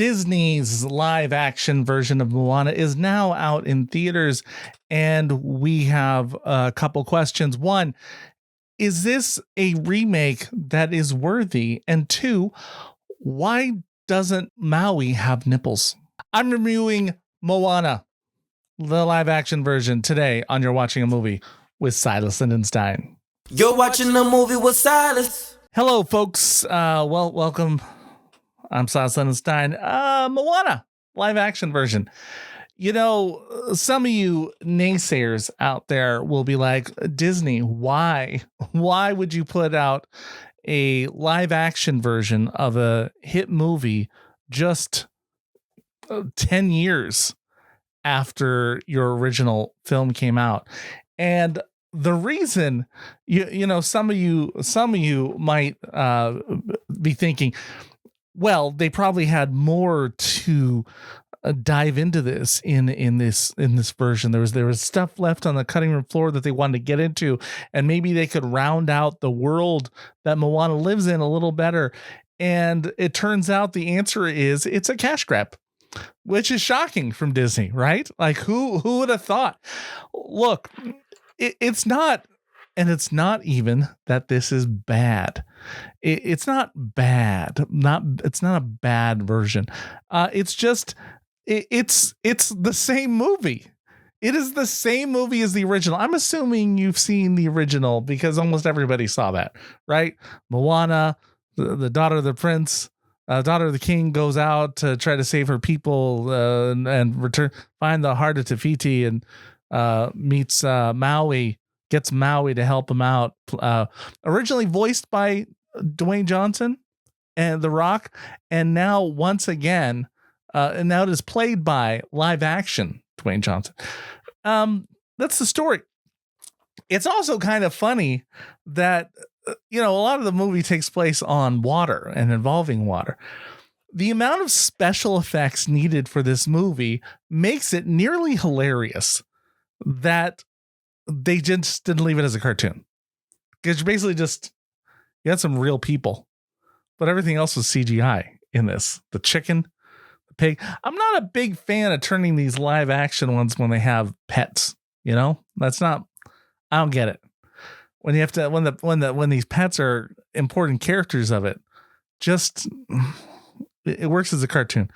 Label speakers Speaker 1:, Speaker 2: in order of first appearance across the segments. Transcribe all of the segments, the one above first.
Speaker 1: Disney's live action version of Moana is now out in theaters, and we have a couple questions. One, is this a remake that is worthy? And two, why doesn't Maui have nipples? I'm reviewing Moana, the live action version, today on You're Watching a Movie with Silas Lindenstein.
Speaker 2: You're watching a movie with Silas.
Speaker 1: Hello, folks. Welcome. I'm Silas Lindenstein. Moana, live action version. You know, some of you naysayers out there will be like, Disney, why? Why would you put out a live action version of a hit movie just 10 years after your original film came out? And the reason, you know, some of you might be thinking, well, they probably had more to dive into this in this version. There was stuff left on the cutting room floor that they wanted to get into, and maybe they could round out the world that Moana lives in a little better. And it turns out the answer is it's a cash grab, which is shocking from Disney, right? Like who would have thought? Look, it's not, and it's not even that this is bad. It's not bad. It's not a bad version. It's just it's the same movie. It is the same movie as the original. I'm assuming you've seen the original because almost everybody saw that, right? Moana, the daughter of the prince, daughter of the king, goes out to try to save her people and find the heart of Te and meets Maui. Gets Maui to help him out. Originally voiced by Dwayne Johnson and The Rock, and now once again, and now it is played by live action Dwayne Johnson. That's the story. It's also kind of funny that you know a lot of the movie takes place on water and involving water. The amount of special effects needed for this movie makes it nearly hilarious that they just didn't leave it as a cartoon, because you basically you had some real people, but everything else was CGI in this. The chicken, the pig. I'm not a big fan of turning these live action ones when they have pets. You know, I don't get it. When you have to, when these pets are important characters of it, it works as a cartoon.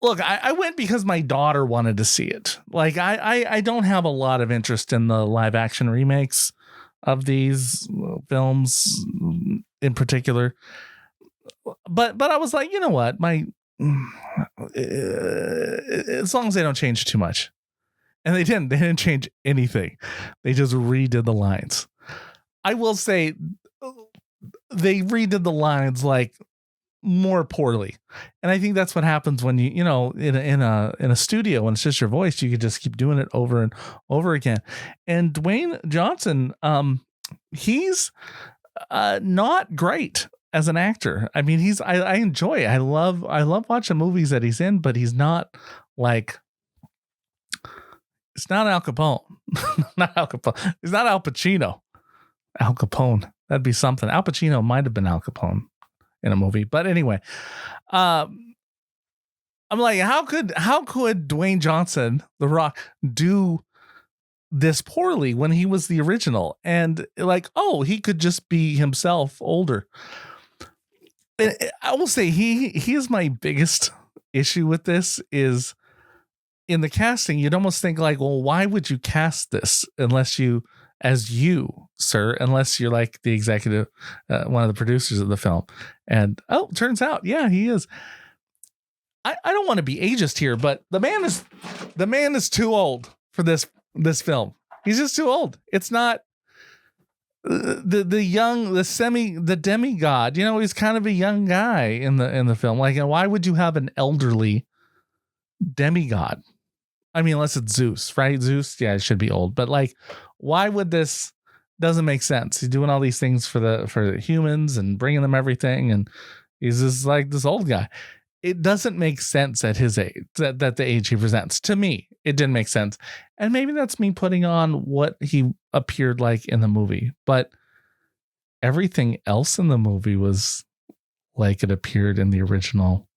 Speaker 1: Look, I went because my daughter wanted to see it. Like I don't have a lot of interest in the live action remakes of these films in particular. But I was like, you know what? As long as they don't change too much. And they didn't change anything. They just redid the lines. I will say they redid the lines like more poorly, and I think that's what happens when you know in a studio when it's just your voice. You could just keep doing it over and over again. And Dwayne Johnson, he's not great as an actor. I mean, I enjoy it. I love watching movies that he's in, but he's not like, it's not Al Capone. Not Al Capone. It's not Al Pacino. Al Capone, that'd be something. Al Pacino might have been Al Capone in a movie, but anyway, I'm like, how could Dwayne Johnson, The Rock, do this poorly when he was the original? And like, oh, he could just be himself older. And I will say he is my biggest issue with this is in the casting. You'd almost think like, well, why would you cast this unless you're like the executive, one of the producers of the film. And turns out, yeah, he is. I don't want to be ageist here, but the man is too old for this film. He's just too old. It's not the demigod. You know, he's kind of a young guy in the film. Like, why would you have an elderly demigod? I mean, unless it's Zeus, right? Zeus, yeah, it should be old. But like, why would this? Doesn't make sense. He's doing all these things for the humans and bringing them everything, and he's just like this old guy. It doesn't make sense at his age, that the age he presents. To me, it didn't make sense. And maybe that's me putting on what he appeared like in the movie. But everything else in the movie was like it appeared in the original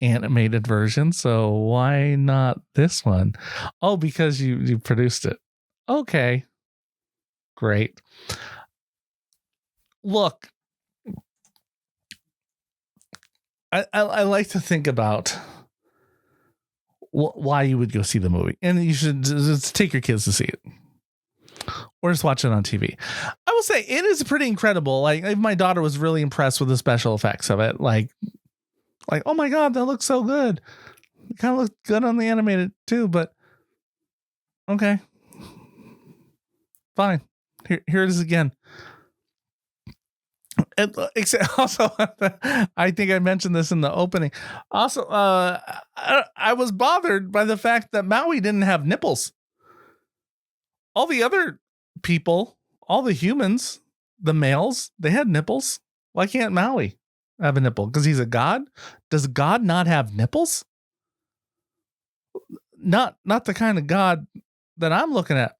Speaker 1: animated version. So why not this one? Oh, because you produced it. Okay, great. Look, I like to think about why you would go see the movie, and you should just take your kids to see it or just watch it on TV. I will say it is pretty incredible. Like my daughter was really impressed with the special effects of it. Like, oh my God, that looks so good. It kind of looked good on the animated too, but okay, fine. Here it is again. And also, I think I mentioned this in the opening. Also, I was bothered by the fact that Maui didn't have nipples. All the other people, all the humans, the males, they had nipples. Why can't Maui have a nipple? Because he's a god? Does God not have nipples? Not the kind of God that I'm looking at.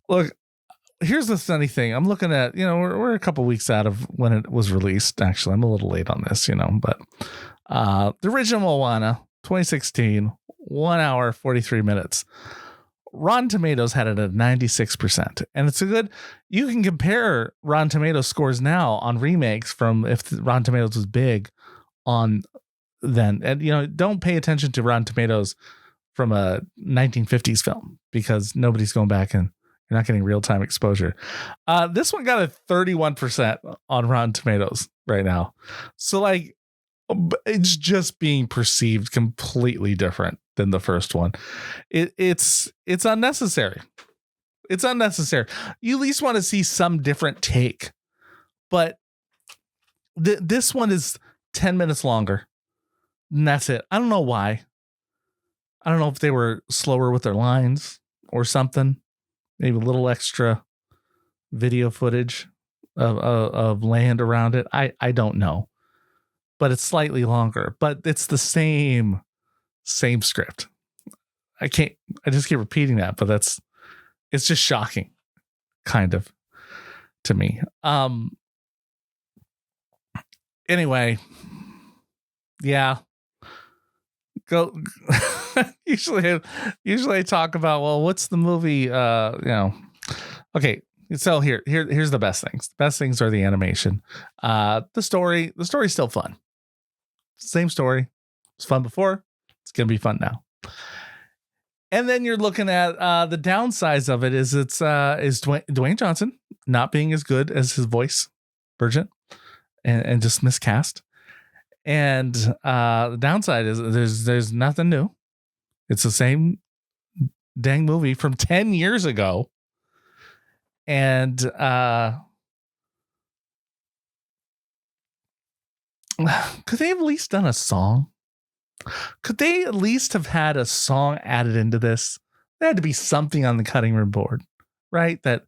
Speaker 1: Look, here's the funny thing. I'm looking at, we're a couple weeks out of when it was released. Actually, I'm a little late on this, but the original Moana, 2016, 1 hour, 43 minutes. Rotten Tomatoes had it at 96%. And it's you can compare Rotten Tomatoes scores now on remakes from if Rotten Tomatoes was big on then. And, don't pay attention to Rotten Tomatoes from a 1950s film because nobody's going back and you're not getting real-time exposure. This one got a 31% on Rotten Tomatoes right now. So it's just being perceived completely different than the first one. It's unnecessary. It's unnecessary. You at least want to see some different take. But this one is 10 minutes longer. And that's it. I don't know why. I don't know if they were slower with their lines or something. Maybe a little extra video footage of land around it. I don't know. But it's slightly longer. But it's the same script. I just keep repeating that, but it's just shocking, kind of, to me. Anyway, yeah. Go. usually I talk about, well, what's the movie? Okay. So here's the best things. The best things are the animation. The story's still fun. Same story. It's fun before. It's going to be fun now. And then you're looking at the downsides of it is Dwayne Johnson not being as good as his voice version and just miscast. And the downside is there's nothing new. It's the same dang movie from 10 years ago. And could they have at least done a song? Could they at least have had a song added into this? There had to be something on the cutting room board, right? That I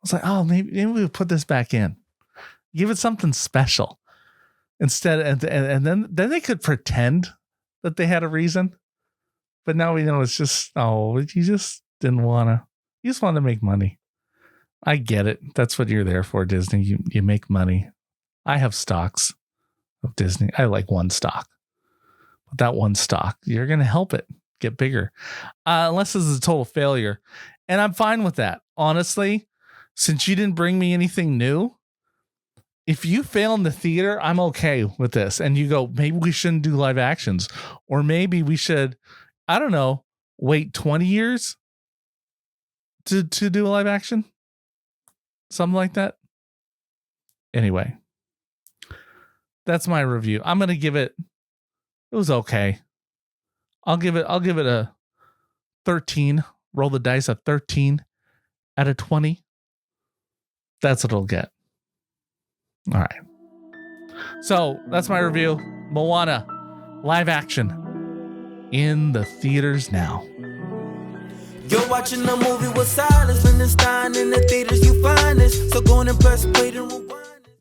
Speaker 1: was like, oh, maybe we'll put this back in. Give it something special. Instead, and then they could pretend that they had a reason. But now we know it's just, you just didn't want to. You just want to make money. I get it. That's what you're there for, Disney. You make money. I have stocks of Disney. I like one stock. But that one stock, you're going to help it get bigger. Unless this is a total failure. And I'm fine with that. Honestly, since you didn't bring me anything new, if you fail in the theater, I'm okay with this. And you go, maybe we shouldn't do live actions. Or maybe we should, I don't know, wait 20 years to do a live action. Something like that. Anyway, that's my review. I'm going to give it was okay. I'll give it a 13. Roll the dice a 13 out of 20. That's what it'll get. All right. So that's my review. Moana, live action, in the theaters now.
Speaker 2: You're watching a movie with silence. When it's time in the theaters, you find this. So go and press play the